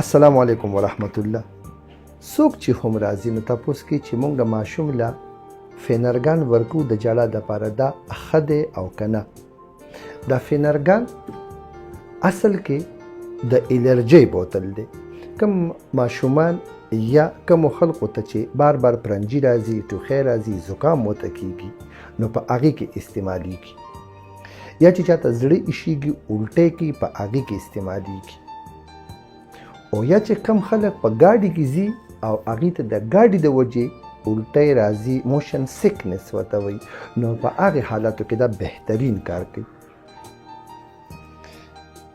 السلام علیکم ورحمت الله. څوک چې هم راځي نو تاسو کې چې موږ د ماشوم له فینرګان ورکو د جړه د پاره دا خده او کنه. دا فینرګان اصل کې د الرجی بوتل دی. کوم ماشومان یا کوم خلکو ته چې بار بار پرنجي راځي، ټوخی راځي، زکام وته کیږي نو په هغه کې استعماليږي، یا چې چاته زړه ایشيږي الټه کې په هغه کې استعماليږي، او یا چې کم خلک په ګاډي کې ځي او هغه ته د ګاډي د وجې الټه راځي، موشن سیکنس وته وي، نو په هغه حالاتو کې دا بهترین کار کوي.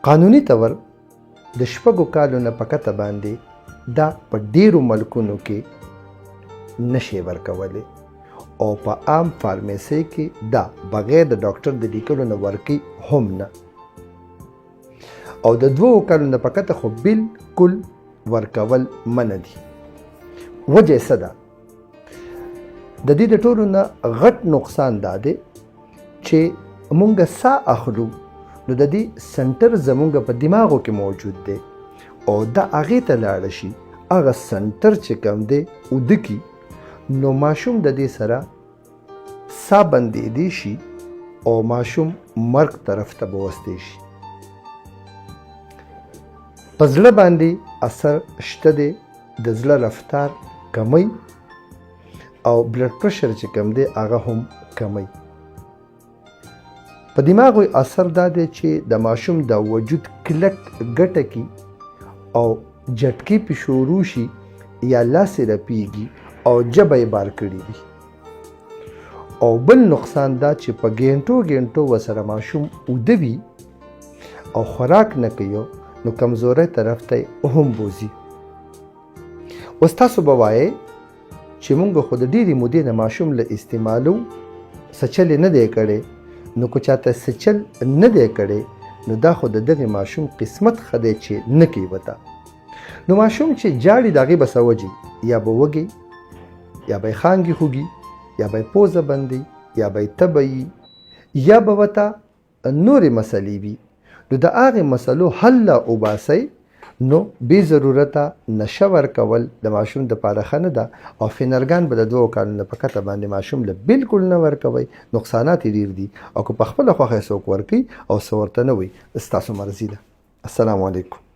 قانوني تور د شپږو کالو نه پکته باندې دا په ډیرو ملکونو کې نشي ورکولی، او په عام فارمیسي کې دا بغیر د ډاکټر د لیکلو نه ورکي هم نه، او د 2 کالو نه پکته خو بالکل ورکول منع دي. وجه څه ده؟ د دې د ټولو نه غټ نقصان دا دی چې مونږ ساه اخلو نو د دې سنټر زمونږ په دماغو کې موجود دی، او دا هغې ته لاړه شي هغه سنټر چې کوم دی اوده کي، نو ماشوم د دې سره ساه بندېدی شي او ماشوم مرګ طرف ته بوستی شي. په زړه باندې اثر شته دی، د زړه رفتار کمی او بلډ پرشر چې کم دی هغه هم کمی. په دماغو اثر دا دی چې د ماشوم د وجود کلک ګټه کی او جټکی په شروع شي یا لاس رپیږي او جبه یې بار کړي دي. او بل نقصان دا چې په ګینټو وسره ماشوم ودوي او خوراک نه کوي نو کمزوري طرف ته هم بوزي. اوس تاسو به وایئ چې مونږ خو د ډېرې مودې نه ماشوم له استعمالو سچل نه دی کړی، نو که چاته سچل نه دی کړی نو دا خو د دغه ماشوم قسمت ښه دی چې نه کوي وته. نو ماشوم چې جاړي د هغې به څه وجي، یا به وږي، یا به یې خانګې خوږي، یا به یې پوزه بندي، یا به یې تبه وي، یا به ورته نورې مسلې وي. نو د هغې مسلو حل لا وباسئ، نو بې ضرورته نشه ورکول د ماشوم دپاره ښه نه ده، او فینرګان به د 2 کالو نه په کته باندې ماشوم له بالکل نه ورکوئ. نقصانات یې ډېر دي، او که په خپله خوښه یې څوک ورکوي او څه ورته نه وایي ستاسو مرضي ده. السلام علیکم.